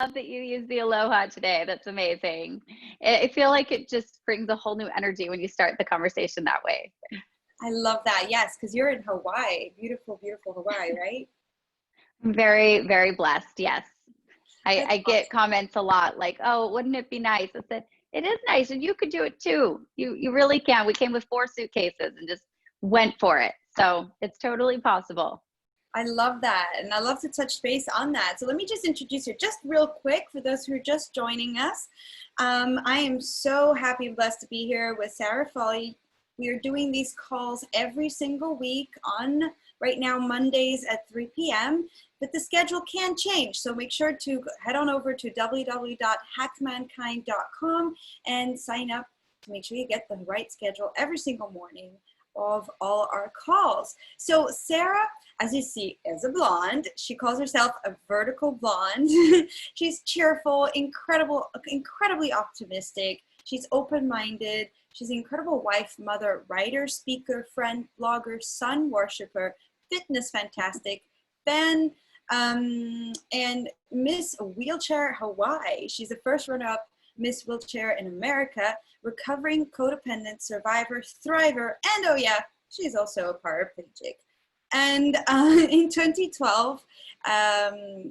love that you use the aloha today. That's amazing. I feel like it just brings a whole new energy when you start the conversation that way. I love that. Yes, because you're in Hawaii. Beautiful, beautiful Hawaii, right? I'm very, very blessed. Yes. That's I get awesome. comments a lot like, oh, wouldn't it be nice? I said, it is nice, and you could do it too. You really can. We came with 4 suitcases and just went for it. So it's totally possible. I love that. And I love to touch base on that. So let me just introduce you just real quick for those who are just joining us. I am so happy and blessed to be here with Sarah Foley. We are doing these calls every single week on right now Mondays at 3 p.m. But the schedule can change. So make sure to head on over to www.hackmankind.com and sign up to make sure you get the right schedule every single morning of all our calls. So Sarah, as you see, is a blonde. She calls herself a vertical blonde. She's cheerful, incredibly optimistic. She's open-minded. She's an incredible wife, mother, writer, speaker, friend, blogger, sun worshiper, fitness fantastic, fan, and Miss Wheelchair Hawaii. She's the first runner-up Miss Wheelchair in America, recovering codependent survivor, thriver, and oh yeah, she's also a paraplegic. And in 2012,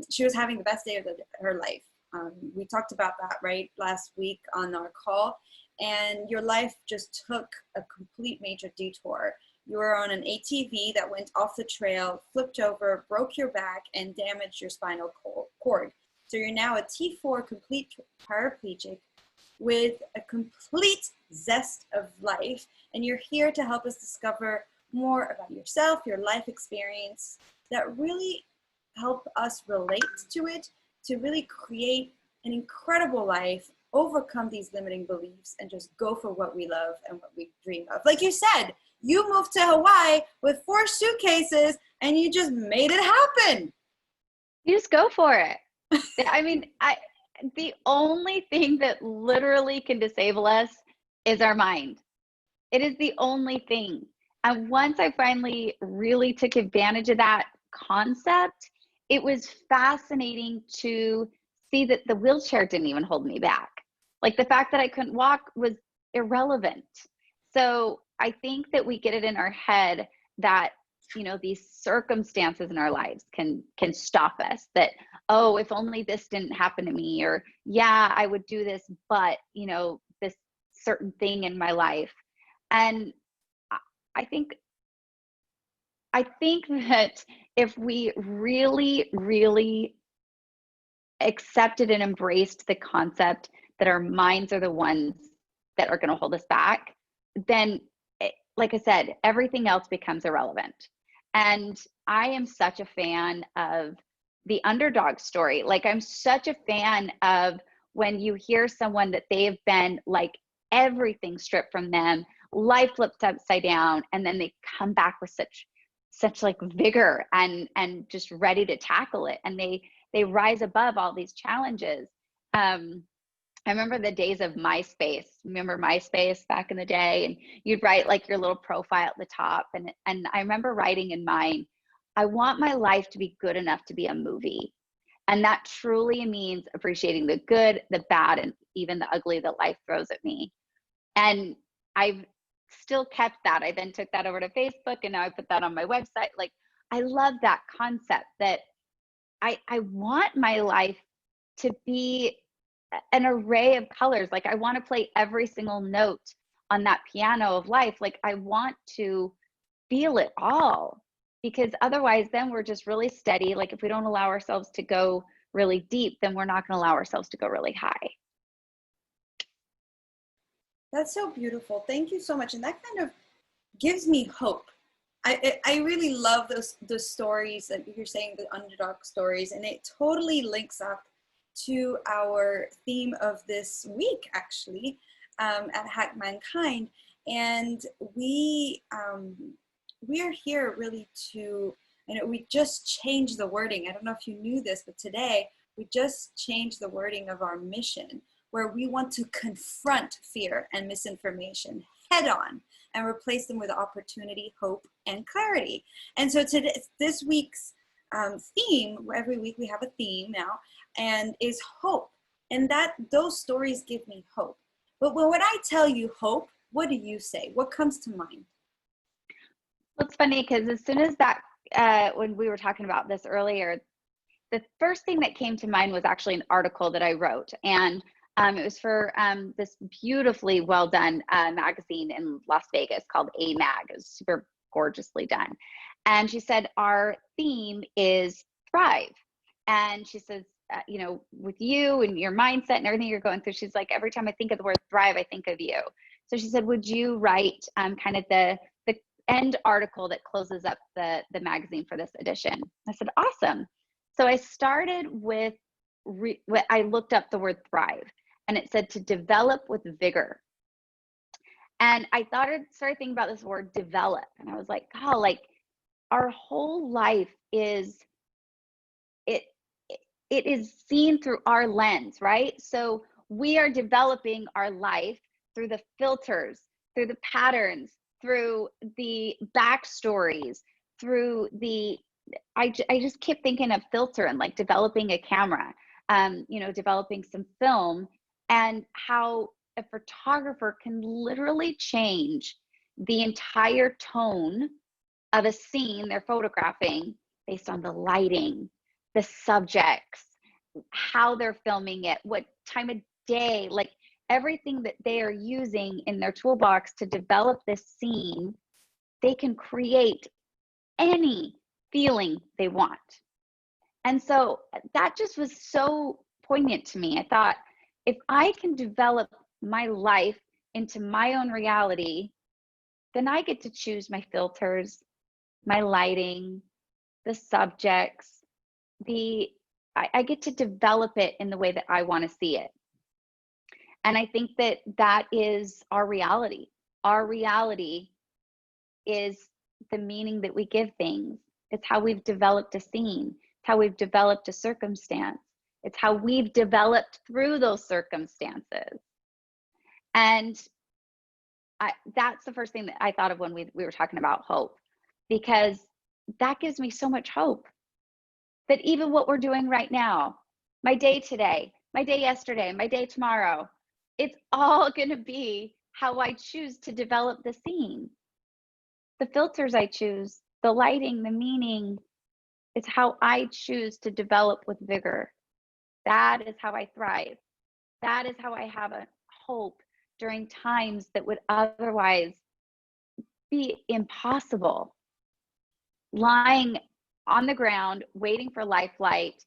she was having the best day of her life. We talked about that right last week on our call, and your life just took a complete major detour. You were on an ATV that went off the trail, flipped over, broke your back, and damaged your spinal cord. So you're now a T4 complete paraplegic with a complete zest of life. And you're here to help us discover more about yourself, your life experience that really help us relate to it, to really create an incredible life, overcome these limiting beliefs, and just go for what we love and what we dream of. Like you said, you moved to Hawaii with 4 suitcases and you just made it happen. You just go for it. I mean, the only thing that literally can disable us is our mind. It is the only thing. And once I finally really took advantage of that concept, it was fascinating to see that the wheelchair didn't even hold me back. Like the fact that I couldn't walk was irrelevant. So I think that we get it in our head that, you know, these circumstances in our lives can stop us, that, oh, if only this didn't happen to me, or yeah, I would do this, but you know, this certain thing in my life. And I think that if we really, really accepted and embraced the concept that our minds are the ones that are going to hold us back, then, like I said, everything else becomes irrelevant. And I am such a fan of the underdog story. Like, I'm such a fan of when you hear someone that they have been like everything stripped from them, life flipped upside down, and then they come back with such like vigor and just ready to tackle it, and they rise above all these challenges. I remember the days of MySpace. Remember MySpace back in the day? And you'd write like your little profile at the top. And I remember writing in mine, I want my life to be good enough to be a movie. And that truly means appreciating the good, the bad, and even the ugly that life throws at me. And I've still kept that. I then took that over to Facebook, and now I put that on my website. Like, I love that concept that I want my life to be an array of colors. Like, I want to play every single note on that piano of life. Like, I want to feel it all, because otherwise then we're just really steady. Like, if we don't allow ourselves to go really deep, then we're not going to allow ourselves to go really high. That's so beautiful. Thank you so much. And that kind of gives me hope. I really love those stories that you're saying, the underdog stories, and it totally links up to our theme of this week, actually, at Hack Mankind. And we are here really to, we just changed the wording. I don't know if you knew this, but today we just changed the wording of our mission, where we want to confront fear and misinformation head on and replace them with opportunity, hope, and clarity. And so today, this week's theme, every week we have a theme now, and is hope. And that those stories give me hope. But when I tell you hope, what do you say? What comes to mind? Well, it's funny because as soon as that, when we were talking about this earlier, the first thing that came to mind was actually an article that I wrote. And it was for this beautifully well done magazine in Las Vegas called A Mag. It was super gorgeously done. And she said, our theme is thrive. And she says, you know, with you and your mindset and everything you're going through, she's like, every time I think of the word thrive, I think of you. So she said, would you write kind of the end article that closes up the magazine for this edition? I said, awesome. So I started with, I looked up the word thrive, and it said to develop with vigor. And I started thinking about this word develop. And I was like, oh, like our whole life is, it is seen through our lens, right? So we are developing our life through the filters, through the patterns, through the backstories, through the, I just kept thinking of filter and like developing a camera, you know, developing some film, and how a photographer can literally change the entire tone of a scene they're photographing based on the lighting, the subjects, how they're filming it, what time of day, like everything that they are using in their toolbox to develop this scene, they can create any feeling they want. And so that just was so poignant to me. I thought, if I can develop my life into my own reality, then I get to choose my filters, my lighting, the subjects, I get to develop it in the way that I want to see it. And I think that that is our reality. Our reality is the meaning that we give things. It's how we've developed a scene. It's how we've developed a circumstance. It's how we've developed through those circumstances. And that's the first thing that I thought of when we were talking about hope, because that gives me so much hope that even what we're doing right now, my day today, my day yesterday, my day tomorrow, it's all going to be how I choose to develop the scene. The filters I choose, the lighting, the meaning, it's how I choose to develop with vigor. That is how I thrive. That is how I have a hope during times that would otherwise be impossible. Lying on the ground, waiting for life flight.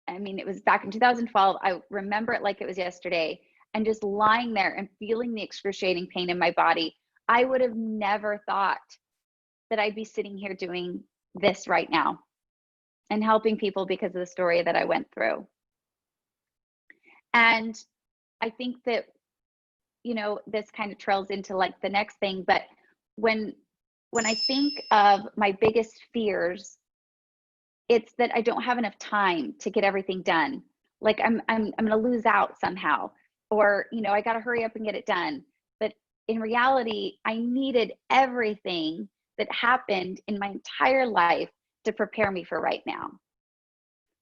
I mean, it was back in 2012. I remember it like it was yesterday. And just lying there and feeling the excruciating pain in my body. I would have never thought that I'd be sitting here doing this right now and helping people because of the story that I went through. And I think that, you know, this kind of trails into like the next thing, but when I think of my biggest fears, it's that I don't have enough time to get everything done. Like I'm going to lose out somehow, or, you know, I got to hurry up and get it done. But in reality, I needed everything that happened in my entire life to prepare me for right now.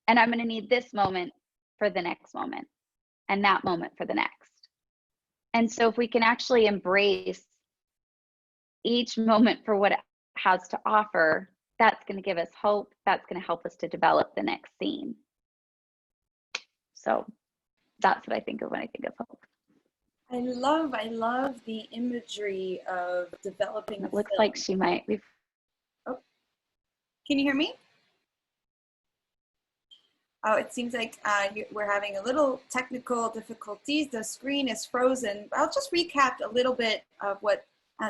And I'm going to need this moment for the next moment, and that moment for the next. And so if we can actually embrace each moment for what it has to offer, that's going to give us hope. That's going to help us to develop the next scene. So that's what I think of when I think of hope. I love the imagery of developing. It looks like she might be. Oh, can you hear me? Oh, it seems like we're having a little technical difficulties. The screen is frozen. I'll just recap a little bit of what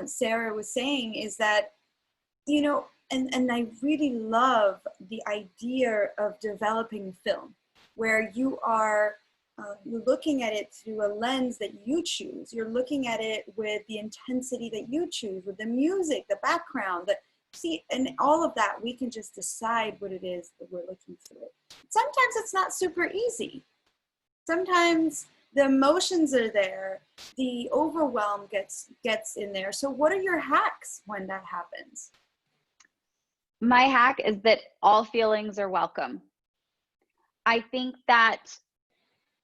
Sarah was saying, is that, you know, and I really love the idea of developing film, where you are you're looking at it through a lens that you choose. You're looking at it with the intensity that you choose, with the music, the background, and all of that, we can just decide what it is that we're looking through. Sometimes it's not super easy. Sometimes the emotions are there, the overwhelm gets in there. So what are your hacks when that happens? My hack is that all feelings are welcome. I think that,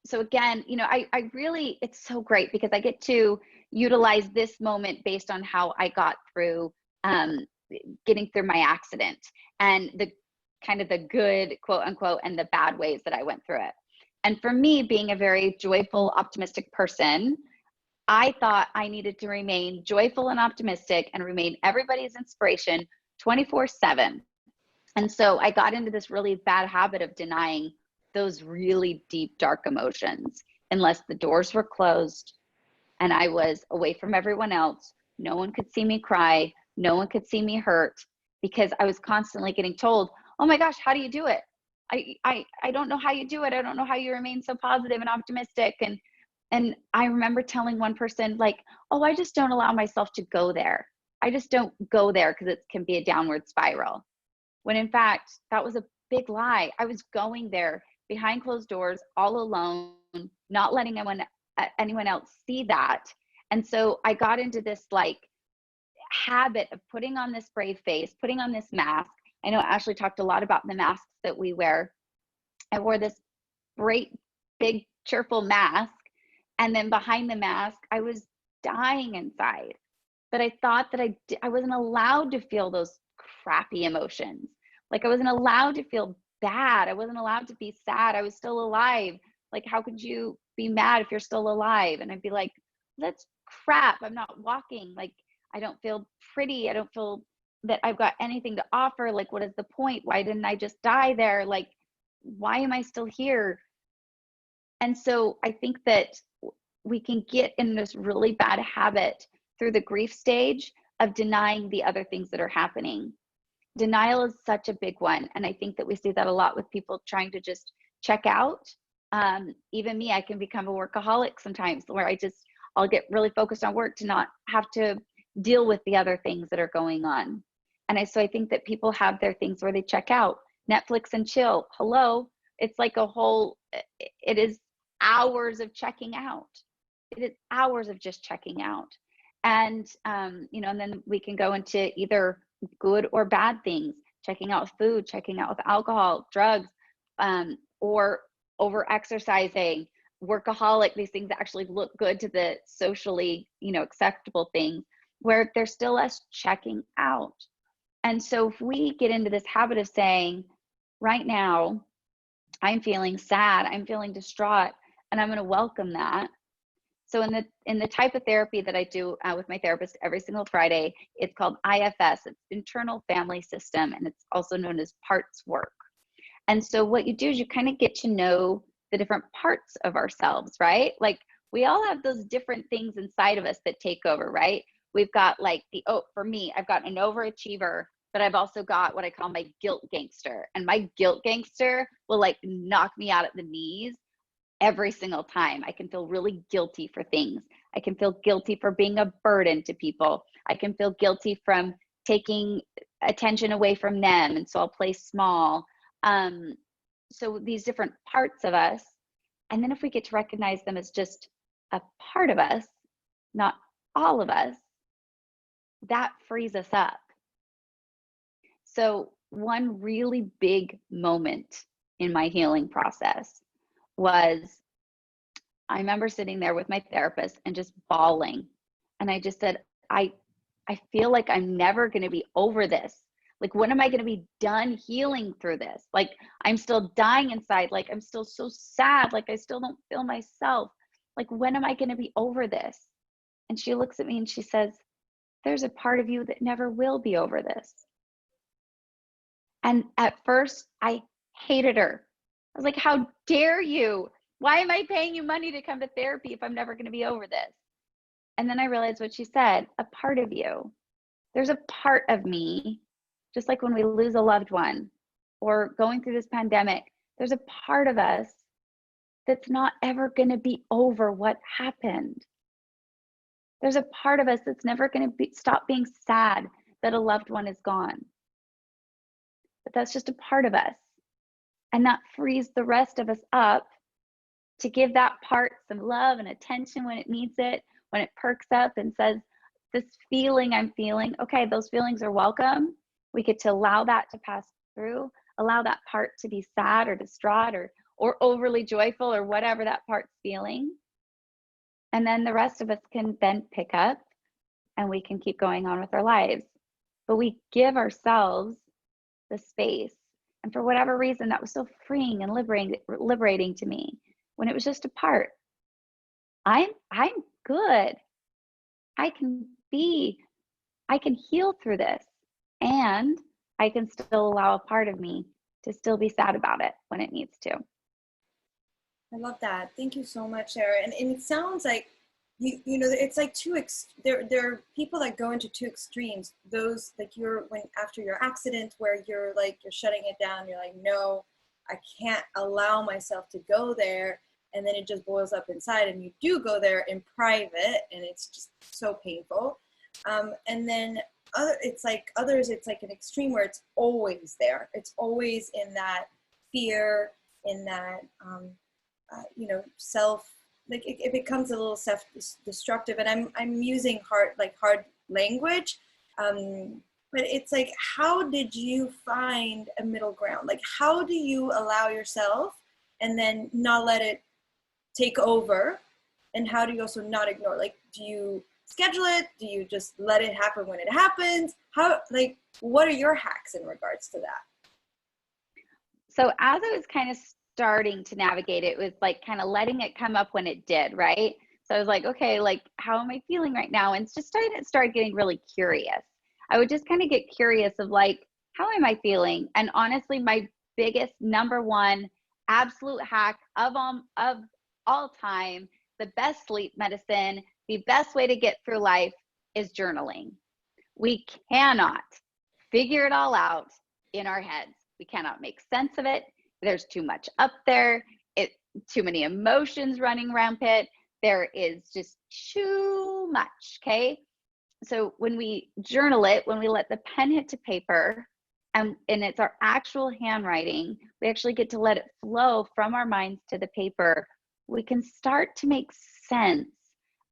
so again, I really, it's so great because I get to utilize this moment based on how I got through um, getting through my accident, and the kind of the good, quote unquote, and the bad ways that I went through it. And for me, being a very joyful, optimistic person, I thought I needed to remain joyful and optimistic and remain everybody's inspiration 24/7. And so I got into this really bad habit of denying those really deep, dark emotions unless the doors were closed and I was away from everyone else. No one could see me cry. No one could see me hurt, because I was constantly getting told, oh my gosh, how do you do it? I don't know how you do it. I don't know how you remain so positive and optimistic. And I remember telling one person, like, oh, I just don't allow myself to go there. I just don't go there because it can be a downward spiral. When in fact, that was a big lie. I was going there behind closed doors, all alone, not letting anyone else see that. And so I got into this like habit of putting on this brave face, putting on this mask. I know Ashley talked a lot about the masks that we wear. I wore this great, big, cheerful mask. And then behind the mask, I was dying inside. But I thought that I wasn't allowed to feel those crappy emotions. Like I wasn't allowed to feel bad. I wasn't allowed to be sad. I was still alive. Like, how could you be mad if you're still alive? And I'd be like, that's crap. I'm not walking. Like, I don't feel pretty. I don't feel that I've got anything to offer. Like, what is the point? Why didn't I just die there? Like, why am I still here? And so I think that we can get in this really bad habit through the grief stage of denying the other things that are happening. Denial is such a big one. And I think that we see that a lot with people trying to just check out. Even me, I can become a workaholic sometimes where I'll get really focused on work to not have to deal with the other things that are going on. And so I think that people have their things where they check out. Netflix and chill. Hello. It's like it is hours of checking out. It is hours of just checking out. And, and then we can go into either good or bad things, checking out with food, checking out with alcohol, drugs, or over exercising, workaholic, these things that actually look good to the socially, acceptable things, where there's still us checking out. And so if we get into this habit of saying, right now, I'm feeling sad, I'm feeling distraught, and I'm going to welcome that. So in the type of therapy that I do with my therapist every single Friday, it's called IFS, it's internal family system, and it's also known as parts work. And so what you do is you kind of get to know the different parts of ourselves, right? Like we all have those different things inside of us that take over, right? We've got like for me, I've got an overachiever, but I've also got what I call my guilt gangster. And my guilt gangster will like knock me out at the knees every single time. I can feel really guilty for things. I can feel guilty for being a burden to people. I can feel guilty from taking attention away from them. And so I'll play small. So these different parts of us. And then if we get to recognize them as just a part of us, not all of us, that frees us up. So one really big moment in my healing process was, I remember sitting there with my therapist and just bawling. And I just said, I feel like I'm never going to be over this. Like, when am I going to be done healing through this? Like, I'm still dying inside. Like, I'm still so sad. Like, I still don't feel myself. Like, when am I going to be over this? And she looks at me and she says, there's a part of you that never will be over this. And at first, I hated her. I was like, how dare you? Why am I paying you money to come to therapy if I'm never going to be over this? And then I realized what she said, a part of you. There's a part of me, just like when we lose a loved one or going through this pandemic, there's a part of us that's not ever going to be over what happened. There's a part of us that's never going to stop being sad that a loved one is gone. But that's just a part of us. And that frees the rest of us up to give that part some love and attention when it needs it, when it perks up and says, this feeling I'm feeling, okay, those feelings are welcome. We get to allow that to pass through, allow that part to be sad or distraught or or overly joyful or whatever that part's feeling. And then the rest of us can then pick up and we can keep going on with our lives. But we give ourselves the space. And for whatever reason, that was so freeing and liberating to me when it was just a part. I'm good. I can heal through this. And I can still allow a part of me to still be sad about it when it needs to. I love that. Thank you so much, Sarah. And it sounds like you know, it's like there are people that go into two extremes. Those like after your accident where you're shutting it down, you're like, no, I can't allow myself to go there. And then it just boils up inside and you do go there in private and it's just so painful. And then it's like an extreme where it's always there. It's always in that fear, in that, self, like it becomes a little self-destructive. And I'm using hard language. But it's like, how did you find a middle ground? Like, how do you allow yourself and then not let it take over? And how do you also not ignore? Like, do you schedule it? Do you just let it happen when it happens? What are your hacks in regards to that? So as I was kind of starting to navigate it, was like kind of letting it come up when it did, right? So I was like, okay, like, how am I feeling right now? And just started getting really curious. I would just kind of get curious of like, how am I feeling? And honestly, my biggest number one absolute hack of all time, the best sleep medicine, the best way to get through life is journaling. We cannot figure it all out in our heads. We cannot make sense of it. There's too much up there. Too many emotions running rampant. There is just too much, okay? So when we journal it, when we let the pen hit to paper, and it's our actual handwriting, we actually get to let it flow from our minds to the paper. We can start to make sense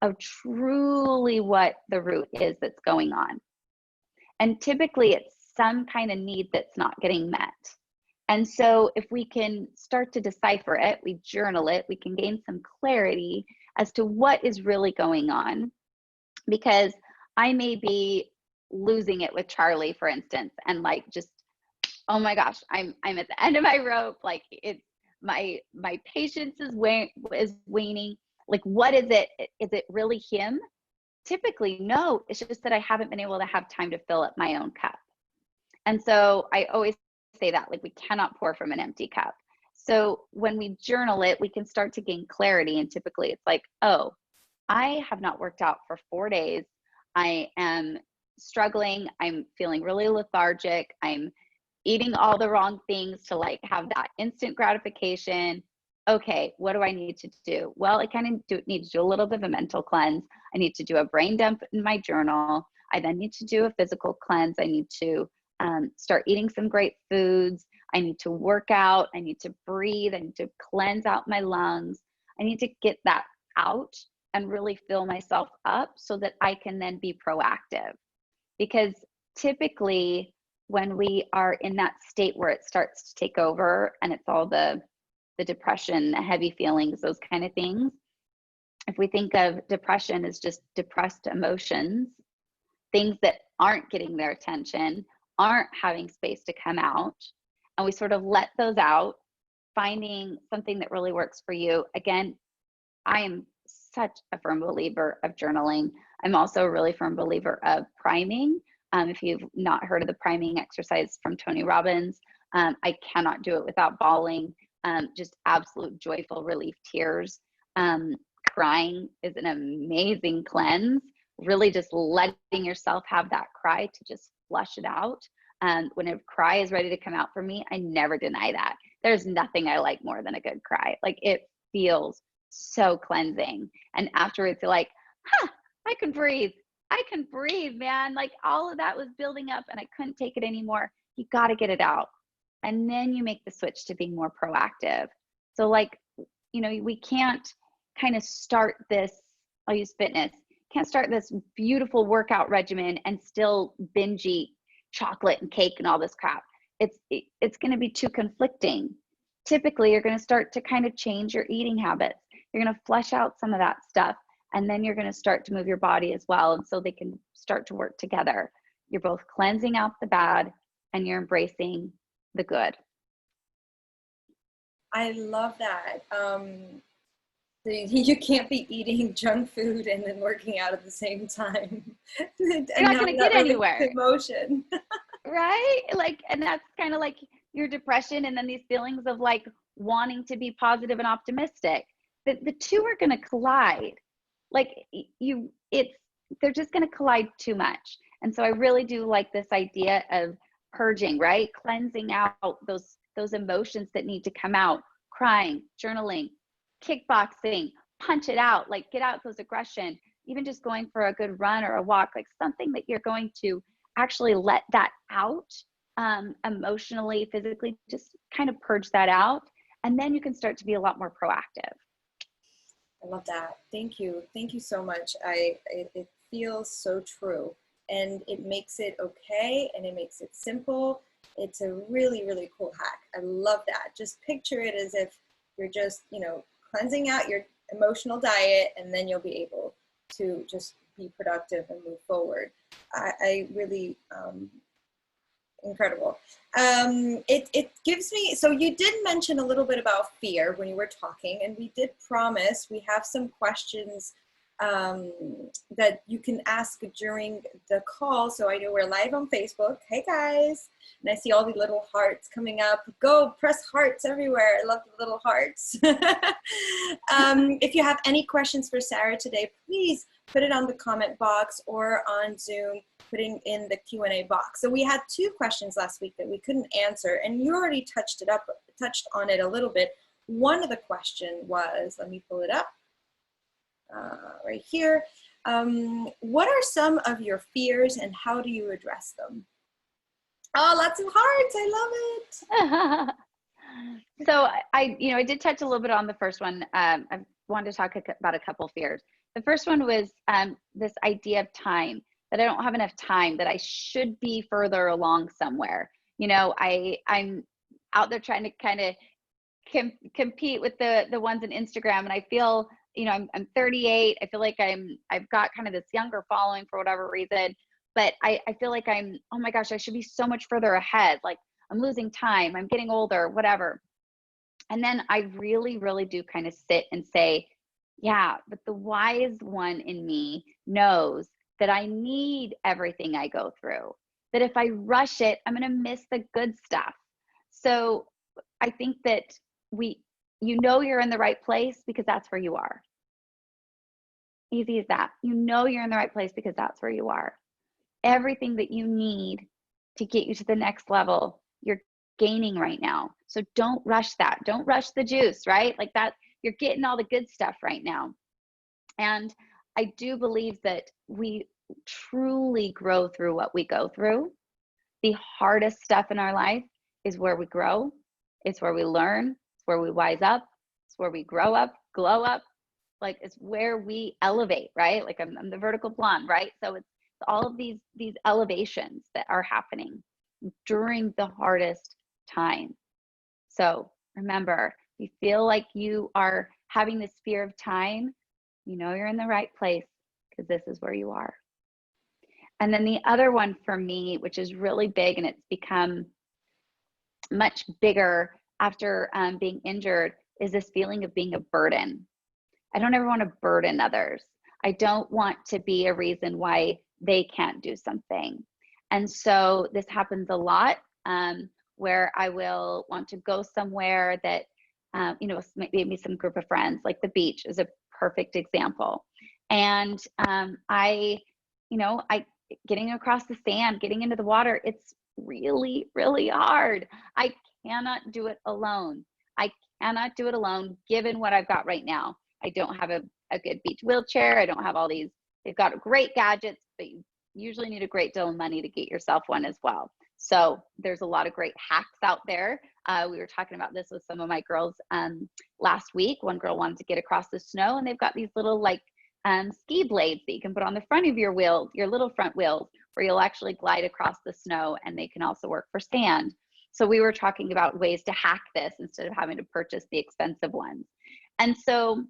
of truly what the root is that's going on. And typically it's some kind of need that's not getting met. And so if we can start to decipher it, we journal it, we can gain some clarity as to what is really going on. Because I may be losing it with Charlie, for instance, and like just, oh my gosh, I'm at the end of my rope. Like my patience is waning. Like, what is it? Is it really him? Typically, no. It's just that I haven't been able to have time to fill up my own cup. And so I always say that, like, we cannot pour from an empty cup. So when we journal it, we can start to gain clarity. And typically it's like, oh, I have not worked out for 4 days. I am struggling. I'm feeling really lethargic. I'm eating all the wrong things to like have that instant gratification. Okay, what do I need to do? Well, I kind of need to do a little bit of a mental cleanse. I need to do a brain dump in my journal. I then need to do a physical cleanse. I need to start eating some great foods. I need to work out. I need to breathe. I need to cleanse out my lungs. I need to get that out and really fill myself up so that I can then be proactive. Because typically when we are in that state where it starts to take over and it's all the depression, the heavy feelings, those kind of things. If we think of depression as just depressed emotions, things that aren't getting their attention, aren't having space to come out, and we sort of let those out, finding something that really works for you. Again, I am such a firm believer of journaling. I'm also a really firm believer of priming. If you've not heard of the priming exercise from Tony Robbins, I cannot do it without bawling. Just absolute joyful relief tears. Crying is an amazing cleanse. Really just letting yourself have that cry to just flush it out. When a cry is ready to come out for me, I never deny that. There's nothing I like more than a good cry. Like, it feels so cleansing. And afterwards you're like, I can breathe. I can breathe, man. Like, all of that was building up and I couldn't take it anymore. You got to get it out. And then you make the switch to being more proactive. So like, we can't kind of start this, I'll use fitness, can't start this beautiful workout regimen and still binge eat chocolate and cake and all this crap. It's going to be too conflicting. typically you're going to start to kind of change your eating habits. You're going to flush out some of that stuff, and then you're going to start to move your body as well. And so they can start to work together. You're both cleansing out the bad and you're embracing the good. I love that. You can't be eating junk food and then working out at the same time. And You're not going to get anywhere. Emotion. Right? Like, and that's kind of like your depression and then these feelings of like wanting to be positive and optimistic. The two are going to collide. Like they're just going to collide too much. And so I really do like this idea of purging, right? Cleansing out those emotions that need to come out, crying, journaling, kickboxing, punch it out, like get out those aggression, even just going for a good run or a walk, like something that you're going to actually let that out, emotionally, physically, just kind of purge that out. And then you can start to be a lot more proactive. I love that. Thank you. Thank you so much. It feels so true, and it makes it okay, and it makes it simple. It's a really, really cool hack. I love that. Just picture it as if you're just, cleansing out your emotional diet, and then you'll be able to just be productive and move forward. I really, incredible. It gives me, so you did mention a little bit about fear when you were talking, and we did promise we have some questions that you can ask during the call. So I know we're live on Facebook. Hey guys. And I see all the little hearts coming up. Go press hearts everywhere. I love the little hearts. If you have any questions for Sarah today, please put it on the comment box or on Zoom, putting in the Q&A box. So we had 2 questions last week that we couldn't answer, and you already touched on it a little bit. One of the question was, let me pull it up. Right here. What are some of your fears and how do you address them? Oh, lots of hearts. I love it. So I did touch a little bit on the first one. I wanted to talk about a couple fears. The first one was this idea of time, that I don't have enough time, that I should be further along somewhere. I'm out there trying to kind of compete with the ones on Instagram, and I feel, I'm 38. I feel like I've got kind of this younger following for whatever reason, but I feel like oh my gosh, I should be so much further ahead. Like I'm losing time, I'm getting older, whatever. And then I really, really do kind of sit and say, yeah, but the wise one in me knows that I need everything I go through, that if I rush it, I'm going to miss the good stuff. So I think that you're in the right place because that's where you are. Easy as that. You're in the right place because that's where you are. Everything that you need to get you to the next level, you're gaining right now. So don't rush that. Don't rush the juice, right? Like that, you're getting all the good stuff right now. And I do believe that we truly grow through what we go through. The hardest stuff in our life is where we grow. It's where we learn. It's where we wise up. It's where we grow up, glow up. Like it's where we elevate, right? Like I'm the vertical blonde, right? So it's all of these elevations that are happening during the hardest time. So remember, if you feel like you are having this fear of time, you're in the right place because this is where you are. And then the other one for me, which is really big, and it's become much bigger after being injured, is this feeling of being a burden. I don't ever want to burden others. I don't want to be a reason why they can't do something. And so this happens a lot, where I will want to go somewhere that, maybe some group of friends, like the beach is a perfect example. And getting across the sand, getting into the water, it's really, really hard. I cannot do it alone. I cannot do it alone, given what I've got right now. I don't have a good beach wheelchair. I don't have all these, they've got great gadgets, but you usually need a great deal of money to get yourself one as well. So there's a lot of great hacks out there. We were talking about this with some of my girls last week. One girl wanted to get across the snow, and they've got these little ski blades that you can put on the front of your wheels, your little front wheels, where you'll actually glide across the snow, and they can also work for sand. So we were talking about ways to hack this instead of having to purchase the expensive ones. And so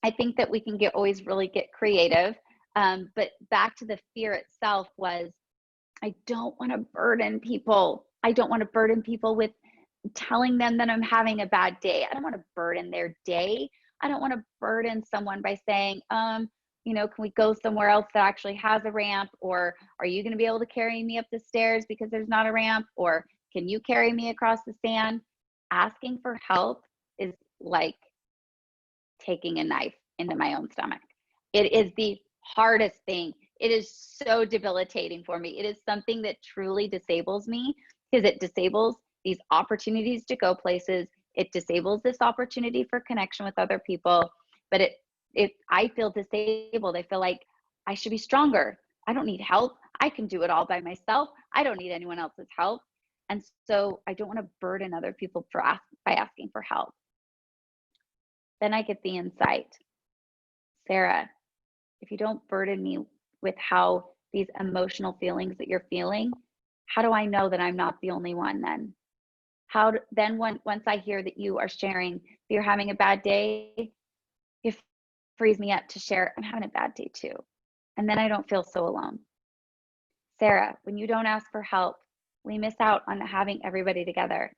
I think that we can always really get creative. But back to the fear itself was, I don't want to burden people. I don't want to burden people with telling them that I'm having a bad day. I don't want to burden their day. I don't want to burden someone by saying, can we go somewhere else that actually has a ramp? Or are you going to be able to carry me up the stairs because there's not a ramp? Or can you carry me across the sand? Asking for help is like taking a knife into my own stomach. It is the hardest thing. It is so debilitating for me. It is something that truly disables me, because it disables these opportunities to go places. It disables this opportunity for connection with other people. But I feel disabled. I feel like I should be stronger. I don't need help. I can do it all by myself. I don't need anyone else's help. And so I don't want to burden other people by asking for help. Then I get the insight, Sarah, if you don't burden me with how these emotional feelings that you're feeling, how do I know that I'm not the only one then? Once I hear that you are sharing that you're having a bad day, it frees me up to share, I'm having a bad day too. And then I don't feel so alone. Sarah, when you don't ask for help, we miss out on having everybody together.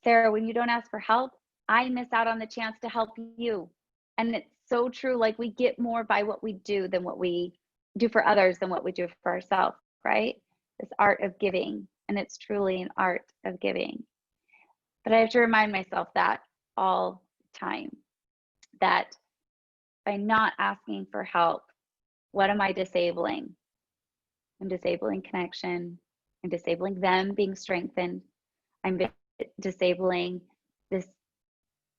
Sarah, when you don't ask for help, I miss out on the chance to help you. And it's so true. Like, we get more by what we do than what we do for others than what we do for ourselves, right? This art of giving. And it's truly an art of giving. But I have to remind myself that all the time, that by not asking for help, what am I disabling? I'm disabling connection. I'm disabling them being strengthened. I'm disabling this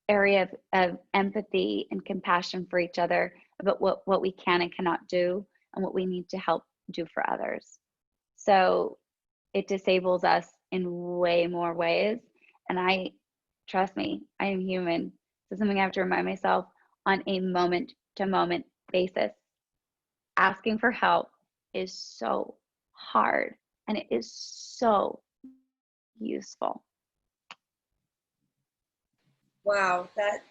area of empathy and compassion for each other about what we can and cannot do and what we need to help do for others. So it disables us in way more ways. And trust me, I am human. So something I have to remind myself on a moment to moment basis. Asking for help is so hard, and it is so useful. Wow,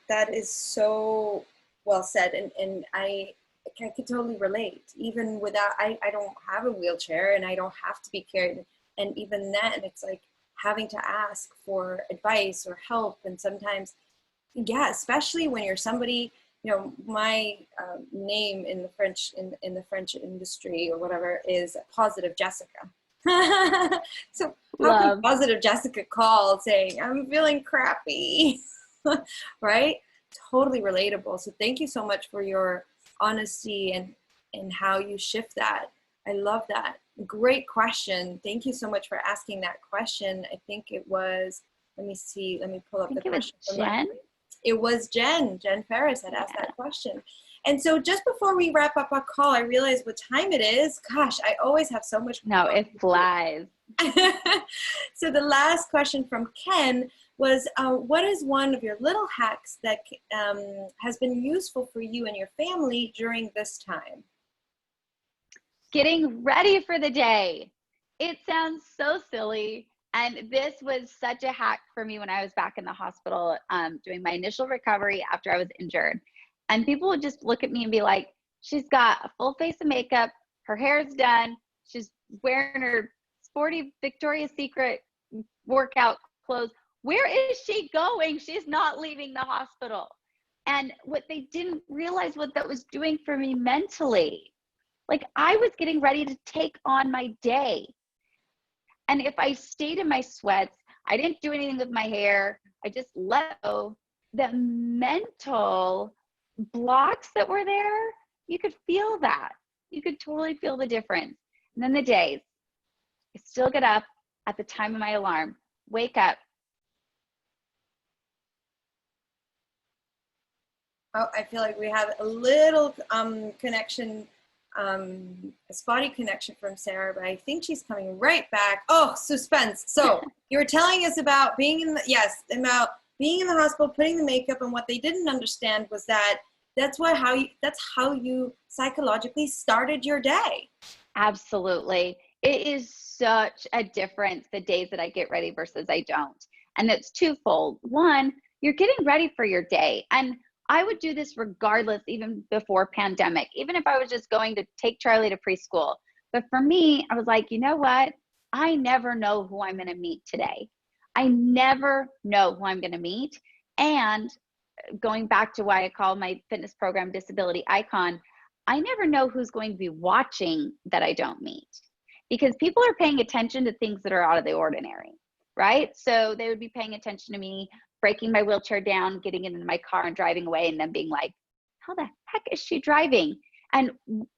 that is so well said, and I could totally relate. Even without, I don't have a wheelchair, and I don't have to be carried, and even then, it's like having to ask for advice or help, and sometimes, yeah, especially when you're somebody. My name in the French in the French industry or whatever is Positive Jessica. So how can Positive Jessica call saying, I'm feeling crappy? Right? Totally relatable. So thank you so much for your honesty and how you shift that. I love that. Great question. Thank you so much for asking that question. I think it was, let me pull up the question. Jen? It was Jen Ferris had asked that question. And so just before we wrap up our call, I realized what time it is. Gosh, I always have so much. No, it flies. So the last question from Ken was, what is one of your little hacks that has been useful for you and your family during this time? Getting ready for the day. It sounds so silly. And this was such a hack for me when I was back in the hospital doing my initial recovery after I was injured. And people would just look at me and be like, she's got a full face of makeup, her hair's done, she's wearing her sporty Victoria's Secret workout clothes. Where is she going? She's not leaving the hospital. And what they didn't realize what that was doing for me mentally. Like, I was getting ready to take on my day. And if I stayed in my sweats, I didn't do anything with my hair, I just let go, the mental blocks that were there, you could feel that. You could totally feel the difference. And then the days, I still get up at the time of my alarm, wake up. Oh, I feel like we have a little connection, a spotty connection from Sarah, but I think she's coming right back. Oh, suspense. So you were telling us about being in the hospital, putting the makeup, and what they didn't understand was that's how you psychologically started your day. Absolutely. It is such a difference the days that I get ready versus I don't. And it's twofold. One, you're getting ready for your day. And I would do this regardless, even before pandemic, even if I was just going to take Charlie to preschool. But for me, I was like, you know what? I never know who I'm going to meet today. I never know who I'm going to meet. And going back to why I call my fitness program Disability Icon, I never know who's going to be watching that I don't meet, because people are paying attention to things that are out of the ordinary, right? So they would be paying attention to me breaking my wheelchair down, getting into my car and driving away, and then being like, how the heck is she driving? And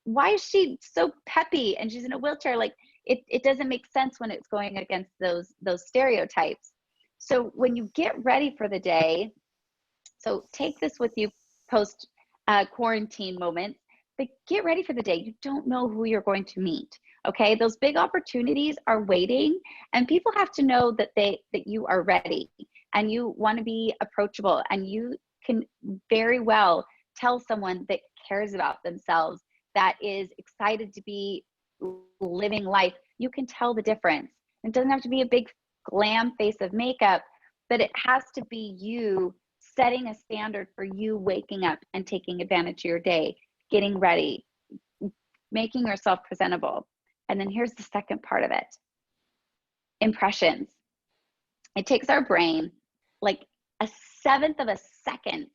why is she so peppy and she's in a wheelchair? Like, it doesn't make sense when it's going against those stereotypes. So when you get ready for the day, so take this with you post quarantine moments, but get ready for the day. You don't know who you're going to meet. Okay, those big opportunities are waiting, and people have to know that you are ready and you want to be approachable, and you can very well tell someone that cares about themselves, that is excited to be living life. You can tell the difference. It doesn't have to be a big glam face of makeup, but it has to be you setting a standard for you waking up and taking advantage of your day, getting ready, making yourself presentable. And then here's the second part of it. Impressions. It takes our brain like a seventh of a second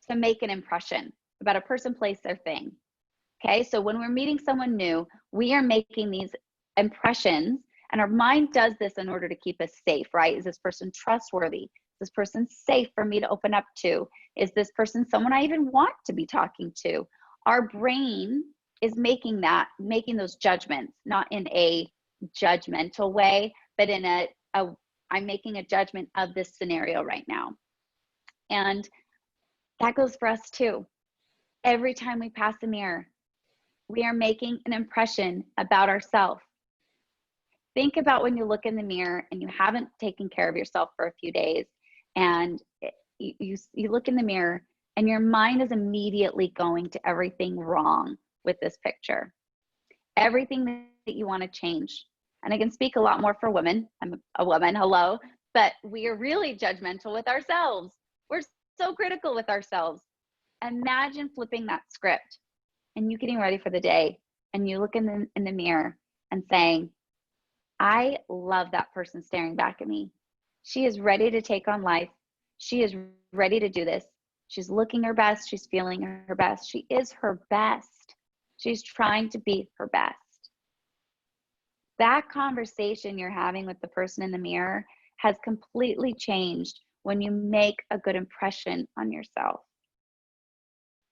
to make an impression about a person, place, or thing. Okay, so when we're meeting someone new, we are making these impressions, and our mind does this in order to keep us safe, right? Is this person trustworthy? Is this person safe for me to open up to? Is this person someone I even want to be talking to? Our brain is making those judgments, not in a judgmental way, but in I'm making a judgment of this scenario right now. And that goes for us too. Every time we pass a mirror, we are making an impression about ourselves. Think about when you look in the mirror and you haven't taken care of yourself for a few days, and you look in the mirror and your mind is immediately going to everything wrong with this picture, everything that you want to change. And I can speak a lot more for women. I'm a woman, hello, but we are really judgmental with ourselves. We're so critical with ourselves. Imagine flipping that script and you getting ready for the day, and you look in the mirror and saying, I love that person staring back at me. She is ready to take on life. She is ready to do this. She's looking her best. She's feeling her best. She is her best. She's trying to be her best. That conversation you're having with the person in the mirror has completely changed when you make a good impression on yourself.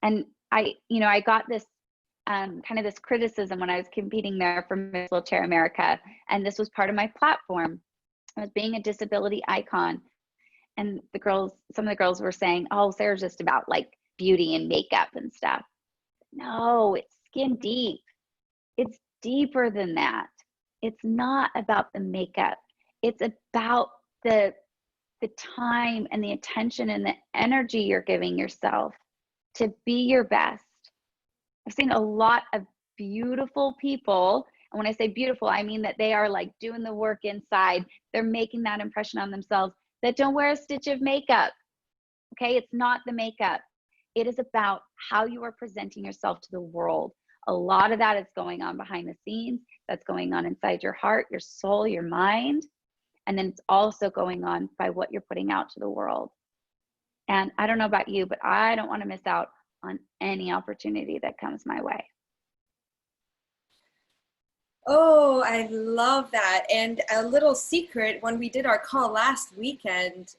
And I got this kind of this criticism when I was competing there for Miss Wheelchair America. And this was part of my platform. I was being a disability icon. And some of the girls were saying, oh, Sarah's just about like beauty and makeup and stuff. No, it's skin deep. It's deeper than that. It's not about the makeup. It's about the time and the attention and the energy you're giving yourself to be your best. I've seen a lot of beautiful people. And when I say beautiful, I mean that they are like doing the work inside. They're making that impression on themselves, that don't wear a stitch of makeup. Okay, it's not the makeup. It is about how you are presenting yourself to the world. A lot of that is going on behind the scenes. That's going on inside your heart, your soul, your mind. And then it's also going on by what you're putting out to the world. And I don't know about you, but I don't want to miss out on any opportunity that comes my way. Oh, I love that. And a little secret, when we did our call last week, I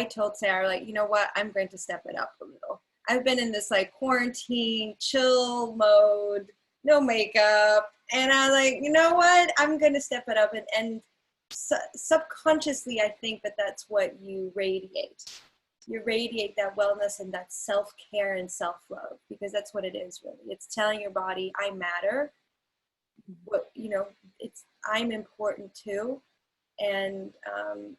told Sarah, like, you know what, I'm going to step it up a little. I've been in this like quarantine, chill mode, no makeup. And I was like, you know what, I'm going to step it up. And subconsciously, I think that's what you radiate. You radiate that wellness and that self-care and self-love, because that's what it is really. It's telling your body, I matter. I'm important too. And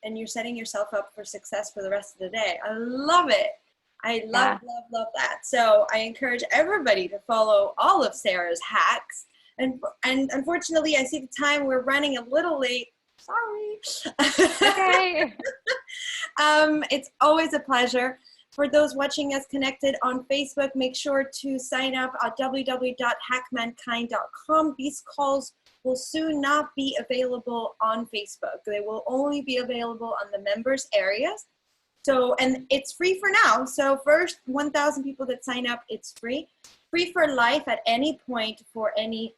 you're setting yourself up for success for the rest of the day. I love it. I love that. So I encourage everybody to follow all of Sarah's hacks. And unfortunately, I see the time. We're running a little late. Sorry. Okay. It's always a pleasure. For those watching us connected on Facebook, make sure to sign up at www.hackmankind.com. These calls will soon not be available on Facebook. They will only be available on the members areas. So, and it's free for now. So first 1,000 people that sign up, it's free. Free for life at any point for any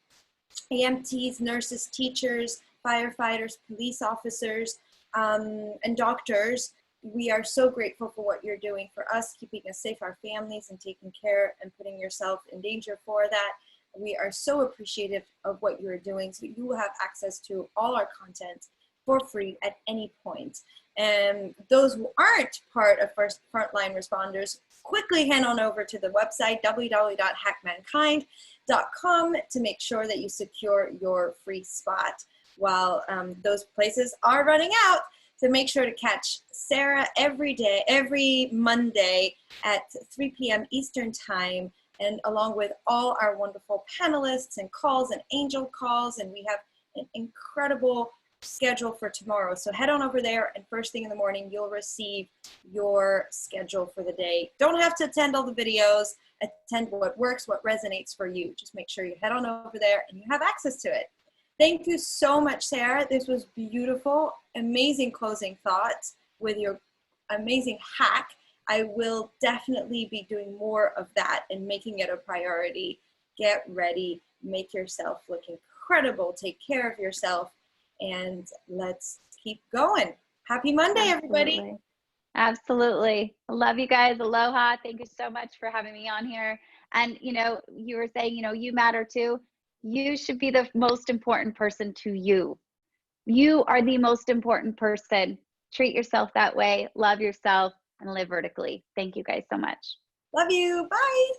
EMTs, nurses, teachers, firefighters, police officers, and doctors. We are so grateful for what you're doing for us, keeping us safe, our families, and taking care and putting yourself in danger for that. We are so appreciative of what you're doing. So you will have access to all our content for free at any point. And those who aren't part of Frontline Responders, quickly head on over to the website, www.hackmankind.com, to make sure that you secure your free spot while those places are running out. So make sure to catch Sarah every Monday at 3 p.m. Eastern Time, and along with all our wonderful panelists and calls and angel calls. And we have an incredible schedule for tomorrow. So head on over there, and first thing in the morning, you'll receive your schedule for the day. Don't have to attend all the videos. Attend what works, what resonates for you. Just make sure you head on over there and you have access to it. Thank you so much, Sarah. This was beautiful, amazing closing thoughts with your amazing hack. I will definitely be doing more of that and making it a priority. Get ready, make yourself look incredible, take care of yourself, and let's keep going. Happy Monday, everybody. Absolutely. I love you guys. Aloha. Thank you so much for having me on here. And, you were saying, you matter too. You should be the most important person to you. You are the most important person. Treat yourself that way. Love yourself and live vertically. Thank you guys so much. Love you. Bye.